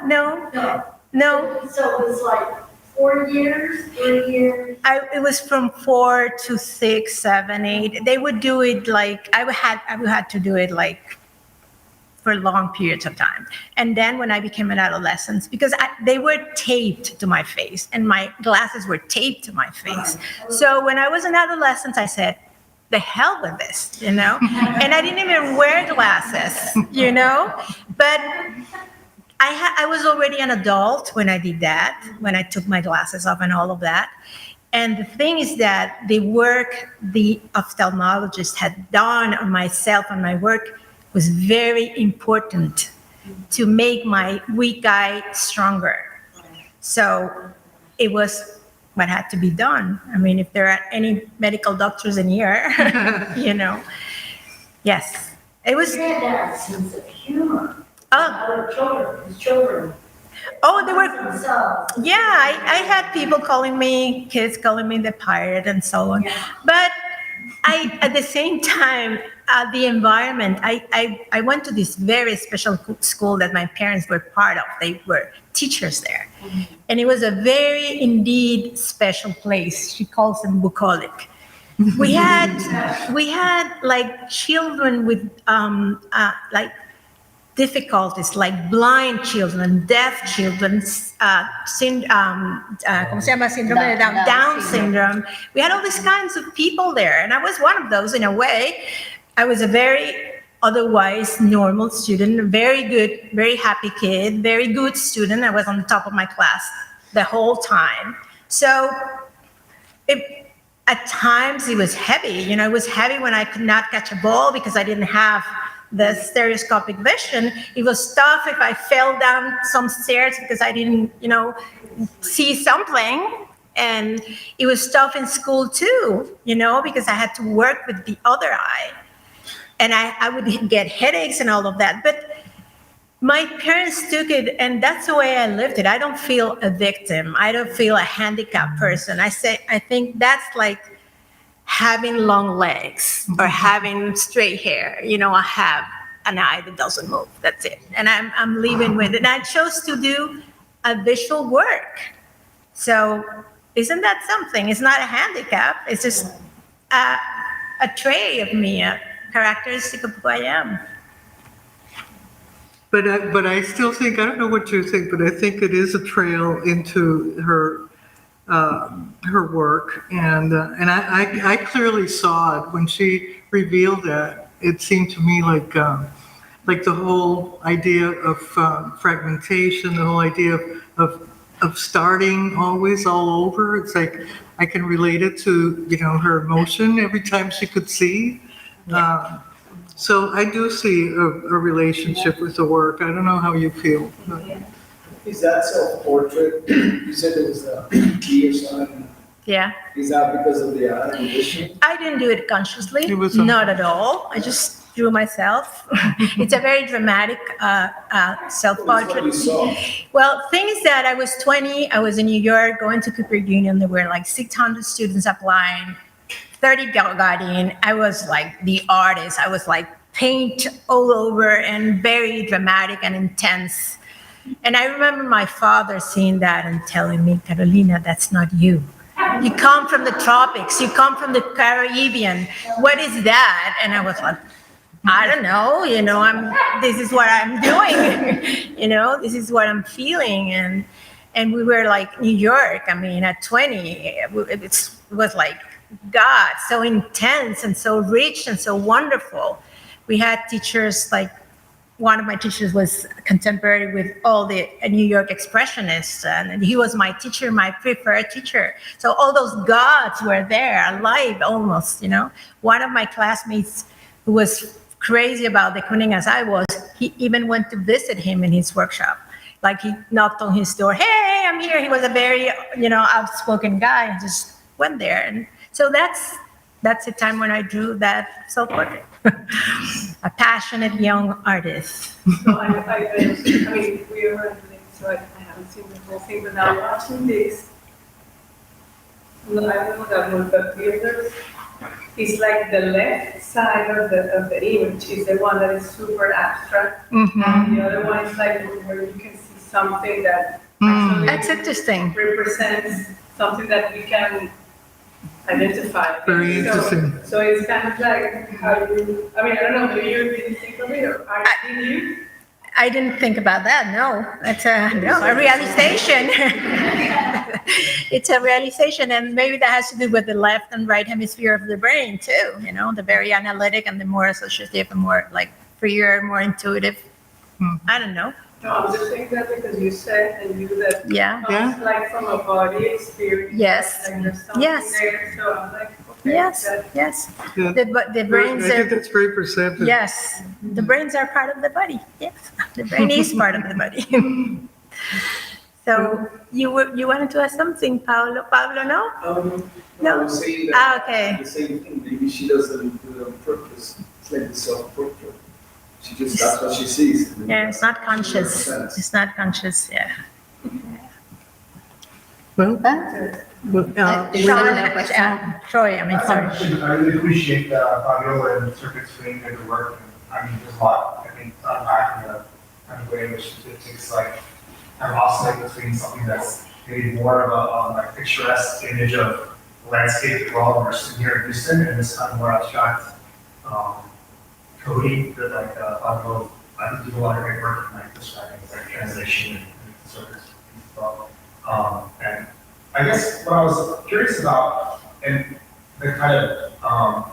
So it was like 4 years, 3 years? It was from 4 to 6, 7, 8. They would do it like I would have to do it like for long periods of time. And then when I became an adolescent, because they were taped to my face and my glasses were taped to my face. So when I was an adolescent, I said, the hell with this, And I didn't even wear glasses, But I was already an adult when I did that, when I took my glasses off and all of that. And the thing is that the work the ophthalmologist had done on myself and my work was very important to make my weak eye stronger. So it was what had to be done. I mean, if there are any medical doctors in here, Yes, it was. You had to have a sense of humor. Oh, Other children. they were. Themselves. Yeah, I had people kids calling me the pirate and so on. But at the same time, the environment, I went to this very special school that my parents were part of. They were teachers there. And it was a very, indeed, special place. She calls them bucolic. We had like children with like difficulties, like blind children, deaf children, ¿cómo se llama? Síndrome de Down, Down syndrome. We had all these kinds of people there, and I was one of those in a way. I was a very otherwise normal student, a very good, very happy kid, very good student. I was on the top of my class the whole time. So at times it was heavy. It was heavy when I could not catch a ball because I didn't have the stereoscopic vision. It was tough if I fell down some stairs because I didn't, see something. And it was tough in school too, because I had to work with the other eye. And I would get headaches and all of that. But my parents took it, and that's the way I lived it. I don't feel a victim. I don't feel a handicapped person. I think that's like having long legs or having straight hair. I have an eye that doesn't move. That's it. And I'm living with it. And I chose to do a visual work. So isn't that something? It's not a handicap. It's just a trait of me, a characteristic of who I am. But I still think, I don't know what you think, but I think it is a trail into her work, and I clearly saw it when she revealed that. It seemed to me like the whole idea of fragmentation, the whole idea of starting always all over. It's like I can relate it to her emotion every time she could see. Yeah. So I do see a relationship with the work. I don't know how you feel. Is that self-portrait? You said it was a key or something. Yeah. Is that because of the eye condition? I didn't do it consciously. It was not at all. I just drew myself. It's a very dramatic That's what self-portrait. you saw. Well, thing is that I was 20, I was in New York going to Cooper Union. There were like 600 students applying, 30 got in. I was like the artist. I was like paint all over and very dramatic and intense. And I remember my father seeing that and telling me, Carolina, that's not you. You come from the tropics. You come from the Caribbean. What is that? And I was like, I don't know. This is what I'm doing. This is what I'm feeling. And we were like New York. I mean, at 20, it was like God, so intense and so rich and so wonderful. We had teachers like, one of my teachers was contemporary with all the New York expressionists, and he was my teacher, my preferred teacher. So all those gods were there, alive almost, One of my classmates who was crazy about de Kooning as I was, he even went to visit him in his workshop. Like he knocked on his door, hey, I'm here. He was a very, outspoken guy, and just went there. And so that's the time when I drew that self-portrait. A passionate young artist. So I mean, we were in the so I haven't seen the whole thing, but now watching this, I don't know that one, but it's like the left side of the image is the one that is super abstract. And the other one is like where you can see something that actually That's interesting. represents something that we can identify. Very interesting. So it's kind of like how you, I mean, I don't know, maybe you didn't think of it, or did you? I didn't think about that. No, that's a realization. It's a realization, and maybe that has to do with the left and right hemisphere of the brain too. The very analytic and the more associative, and more like freer, more intuitive. I don't know. No, I'm just saying that because you said and you that Yeah. comes like from a body experience. Yes. Like there's something Yes. there, so I'm like, okay. Yes. that- Yes. Yeah. The brains I think are. that's very perceptive. Yes, the brains are part of the body. Yes, the brain is part of the body. So you wanted to ask something, Pablo? No. I was saying that Okay. the same thing. Maybe she doesn't do it on purpose. It's like the self-portrait. She just, that's what she sees. Yeah, it's not conscious. Sense. It's not conscious. Yeah. Well, Troy. I mean, sorry. I really appreciate Fabiola and Circuit Swing and the work. And, I mean, there's a lot, I think, to unpack in the kind of way in which it takes like kind of oscillate between something that's maybe more of a like picturesque image of the landscape world we're sitting here in Houston, and this kind of more abstract coding that like Fabiola, I think, do a lot of great work in like describing like translation and circuits as well. And I guess what I was curious about, and the kind of,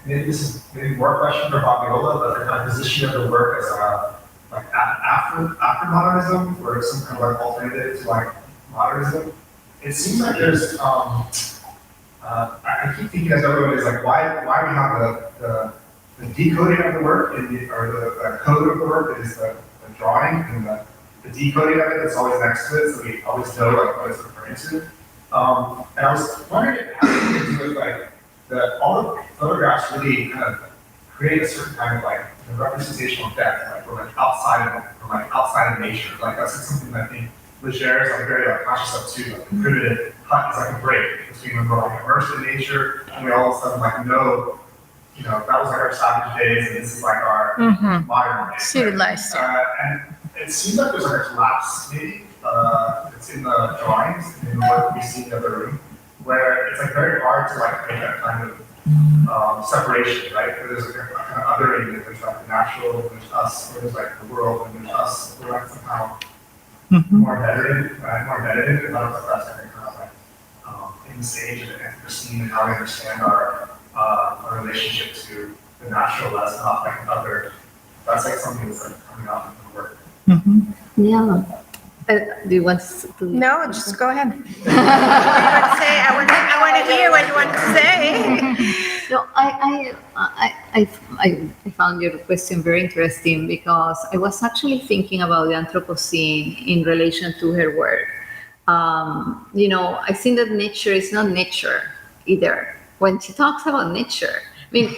maybe this is maybe more a question for Fabiola, but the kind of position of the work as like after modernism, or some kind of like alternative to like modernism. It seems like there's, I keep thinking as everyone is like, why we have the decoding of the work, or the code of the work is the drawing, and the decoding of it is always next to it, so we always know like what it's referring to. And I was wondering how you can do with like all the photographs really kind of create a certain kind of like representational depth, like from outside of nature. Like that's something that I think Leger is like very like conscious of too. Like the primitive hut is like a break between when we're like immersed in nature and we all of a sudden like know, that was like our savage days and this is like our modern days. Civilized. And it seems like there's like a collapse maybe. It's in the drawings and in the work we see in the other room, where it's like very hard to like make that kind of separation, right? Where there's like a kind of othering, there's like the natural, there's us, or there's like the world, and there's us. We're like somehow more embedded in it, right? More embedded in it, and that's like kind of like in the stage and the scene and how we understand our relationship to the natural as not like other. That's like something that's like coming out in the work. Yeah. Do you want to? No, just go ahead. What do you want to say? I want to hear what you want to say. No, I found your question very interesting because I was actually thinking about the Anthropocene in relation to her work. I think that nature is not nature either. When she talks about nature, mean,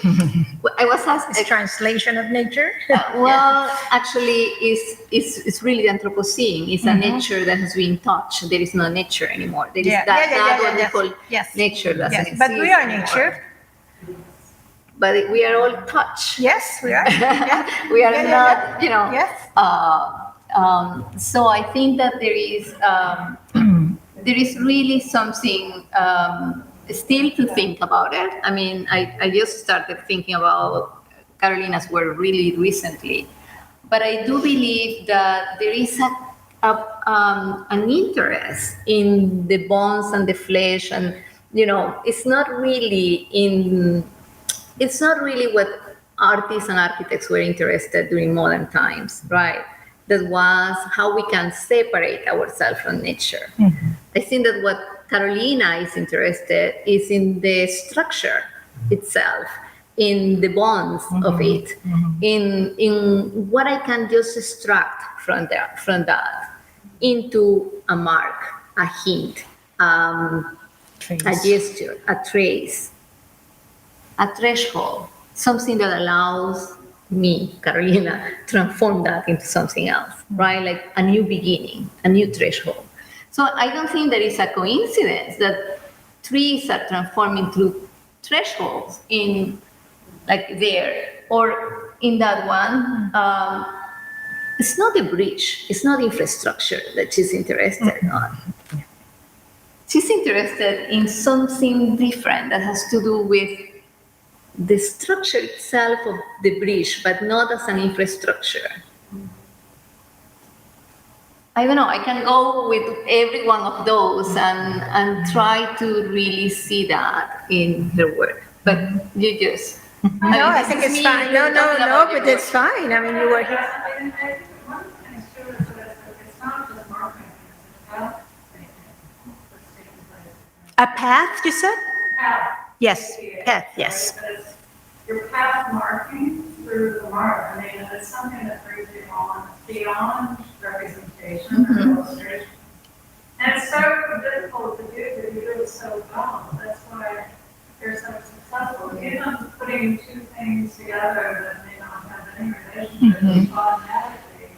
I was asked, It's translation of nature. well, actually, it's really the Anthropocene. It's a nature that has been touched. There is no nature anymore. There is that what we call yes. nature doesn't Yes, exist. but we are anymore. nature. But we are all touched. Yes, we are. Yeah. We are Yeah, yeah, not, yeah. you know. Yes. So I think that there is really something still to think about it. I mean, I just started thinking about Carolina's work really recently, but I do believe that there is an interest in the bones and the flesh, and it's not really what artists and architects were interested during modern times, right? That was how we can separate ourselves from nature. I think that what Carolina is interested is in the structure itself, in the bonds of it, in what I can just extract from that into a mark, a hint, a gesture, a trace, a threshold, something that allows me, Carolina, transform that into something else, right? Like a new beginning, a new threshold. So I don't think there is a coincidence that trees are transforming through thresholds in like there or in that one. It's not a bridge, it's not infrastructure that she's interested on. She's interested in something different that has to do with the structure itself of the bridge, but not as an infrastructure. I don't know, I can go with every one of those and try to really see that in her work. But you just... No, I think it's fine. No, but it's fine. I mean, you were here. I think one thing is true is that it's not just marketing, it's about making what's taking place. A path, you said? Path. Yes, path, yes. Right? But it's your path marking through the mark. I mean, it's something that brings you on beyond representation or illustration. And it's so difficult to do, but you do it so well. That's why you're so successful. Even putting two things together that may not have any relationship, automatically,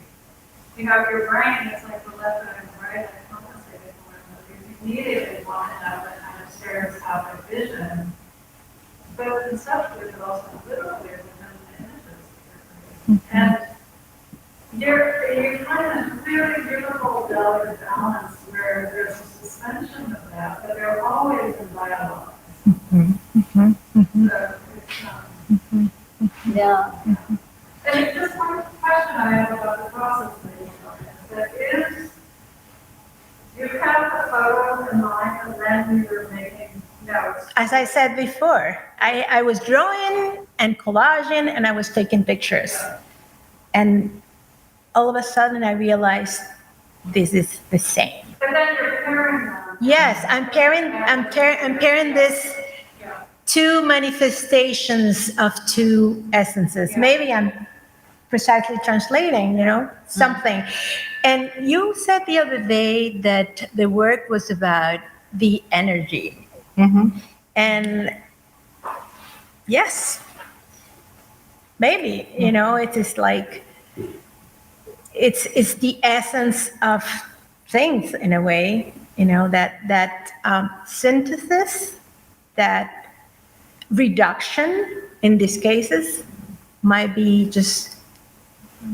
you have your brain, it's like the left and the right, that compensated for it. You immediately want to have that kind of stereoscopic vision, both conceptually but also literally within the images. And you're kind of really beautiful, delicate balance where there's a suspension of that, but they're always in dialogue. So it's, Yeah. and just one question I have about the process that is, you have the photo in mind and then you were making notes. As I said before, I was drawing and collaging and I was taking pictures. And all of a sudden I realized this is the same. But then you're pairing them. Yes, I'm pairing this two manifestations of two essences. Maybe I'm precisely translating, something. And you said the other day that the work was about the energy. And yes, maybe, it is like, it's the essence of things in a way, that synthesis, that reduction in these cases might be just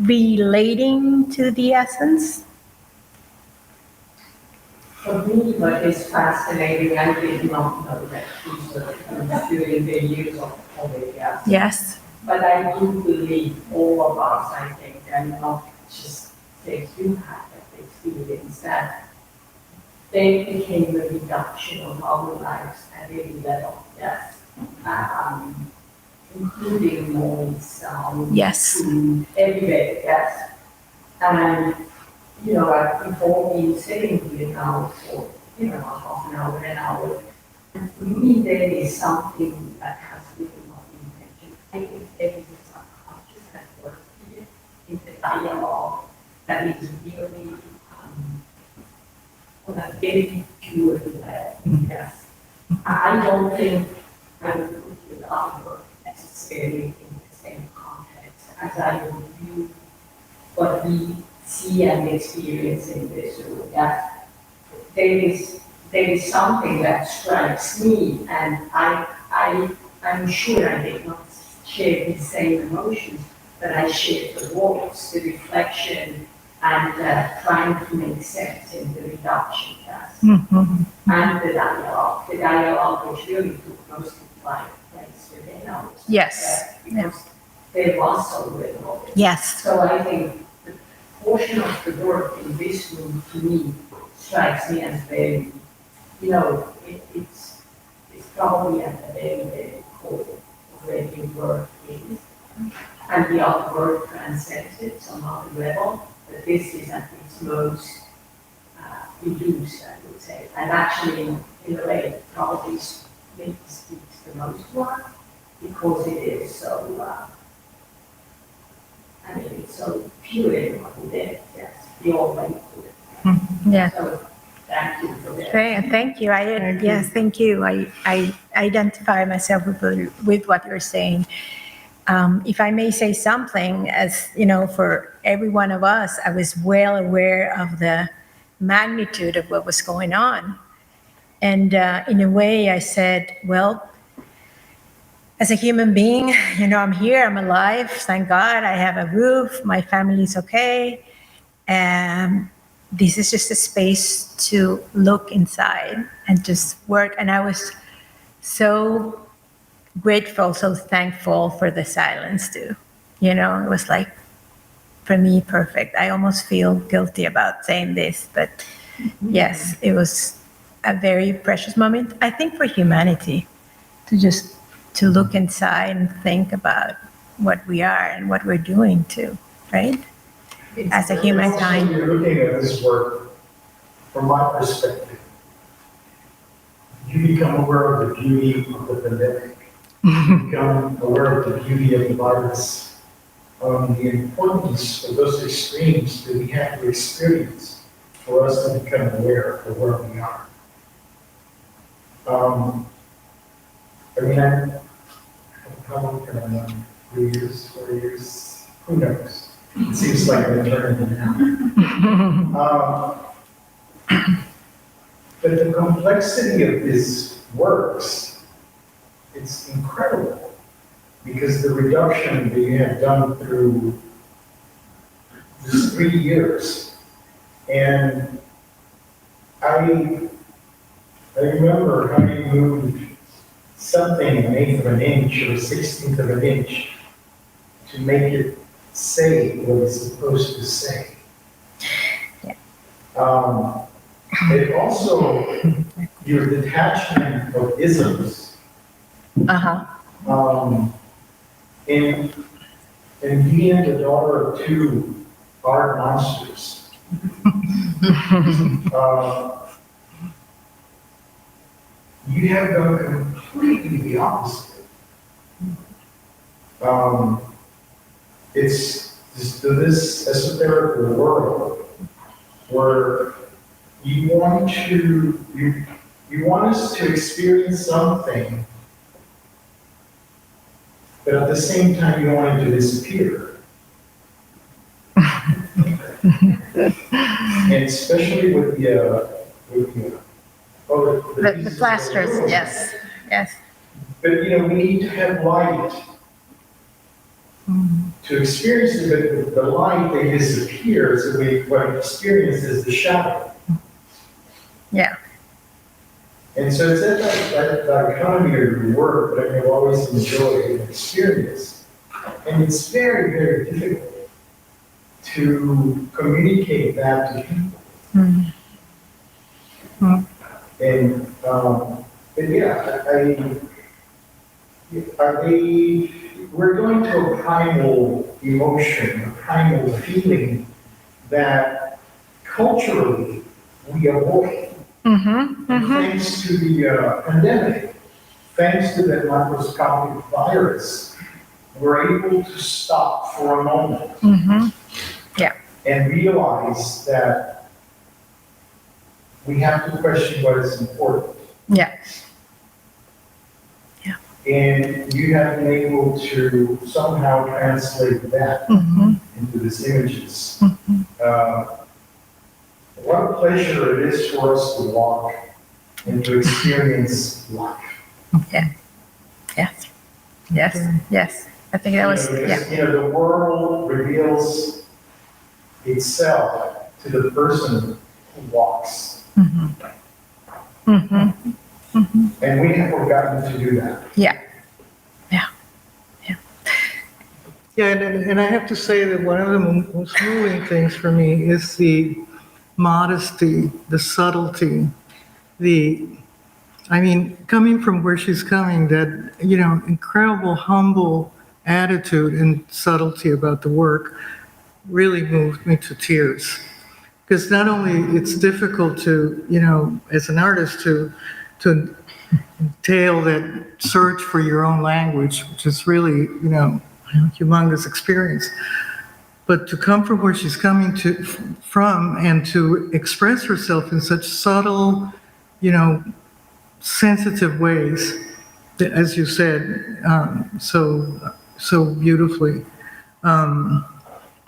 relating to the essence. For me, what is fascinating, I did not know that these are doing the use of gas. Yes. But I do believe all of us, I think, and not just things you have that experience, that they became a reduction of our lives at any level, yes. Including noise, Yes. food, everywhere, yes. And, I've before been sitting here now for, half an hour. And for me, there is something that has really not intention. I think everything subconscious that works here in the dialogue that is really, on a very pure level, yes. I don't think I would put it under necessarily in the same context as I would view what we see and experience in this room. That there is something that strikes me, and I'm sure I did not share the same emotions, but I shared the words, the reflection, and trying to make sense in the reduction task. And the dialogue which really took most of my place within us. Yes. Because there was so little of it. Yes. So I think the portion of the work in this room, to me, strikes me as very, it's probably at the very, very core of where your work is. And the other work transcends it on other level, but this is at its most reduced, I would say. And actually, in a way, it probably maybe speaks the most one, because it is so, it's so pure in what we did, yes, the all way to it. Yeah. So, thank you for that. Thank you. Yes, thank you. I identify myself with what you're saying. If I may say something, as for every one of us, I was well aware of the magnitude of what was going on. And in a way, I said, well, as a human being, I'm here, I'm alive, thank God, I have a roof, my family's okay. And this is just a space to look inside and just work. And I was so grateful, so thankful for the silence too. It was like, for me, perfect. I almost feel guilty about saying this, but yes, it was a very precious moment, I think, for humanity, to look inside and think about what we are and what we're doing too, right? As a humankind. You're looking at this work from my perspective. You become aware of the beauty of the pandemic. You become aware of the beauty of the virus. The importance of those extremes that we have to experience for us to become aware of where we are. How long can I know? 3 years, 4 years? Who knows? It seems like an eternity now. But the complexity of these works, it's incredible. Because the reduction that you have done through these 3 years, and I remember how you moved something 1/8 of an inch or 1/16 of an inch to make it say what it's supposed to say. It also, your detachment of isms. And being the daughter of two art monsters, you have done completely the opposite. It's this esoteric world where you want us to experience something, but at the same time, you want it to disappear. And especially with the plasters, yes. But we need to have light to experience it, but the light, they disappear, so what we experience is the shadow. Yeah. And so it's that dichotomy of your work that I've always enjoyed and experienced. And it's very, very difficult to communicate that to people. And, but yeah, we're going to a primal emotion, a primal feeling that culturally we avoid. Thanks to the pandemic, thanks to the microscopic virus, we're able to stop for a moment and realize that we have to question what is important. Yeah. And you have been able to somehow translate that into these images. What a pleasure it is for us to walk and to experience life. Yeah. Yes. Yes. Yes. I think that was, Because, yeah. the world reveals itself to the person who walks. And we have forgotten to do that. Yeah. Yeah. Yeah, and I have to say that one of the most moving things for me is the modesty, the subtlety, coming from where she's coming, that, incredible, humble attitude and subtlety about the work really moved me to tears. Because not only it's difficult to, as an artist to entail that search for your own language, which is really, a humongous experience, but to come from where she's coming from and to express herself in such subtle, sensitive ways, that, as you said, so beautifully.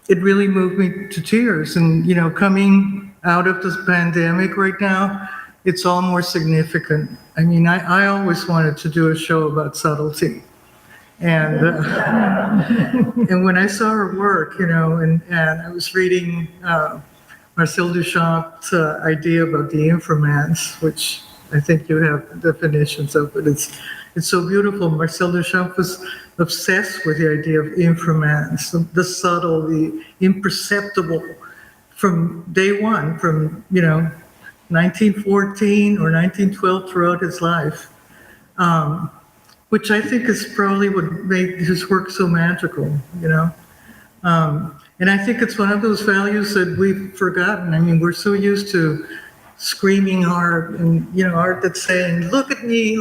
It really moved me to tears. And, coming out of this pandemic right now, it's all more significant. I always wanted to do a show about subtlety. And, and when I saw her work, and I was reading Marcel Duchamp's idea about the inframance, which I think you have definitions of, but it's so beautiful. Marcel Duchamp was obsessed with the idea of inframance, the subtle, the imperceptible, from day one, from 1914 or 1912 throughout his life, which I think is probably what made his work so magical. And I think it's one of those values that we've forgotten. We're so used to screaming art and, art that's saying, look at me.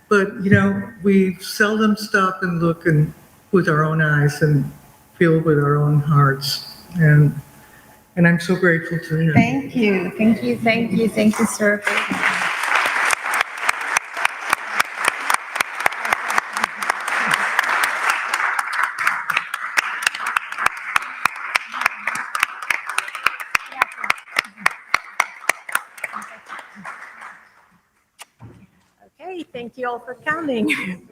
But, we seldom stop and look with our own eyes and feel with our own hearts. And I'm so grateful to you. Thank you. Thank you. Thank you. Thank you, sir. Okay, thank you all for coming.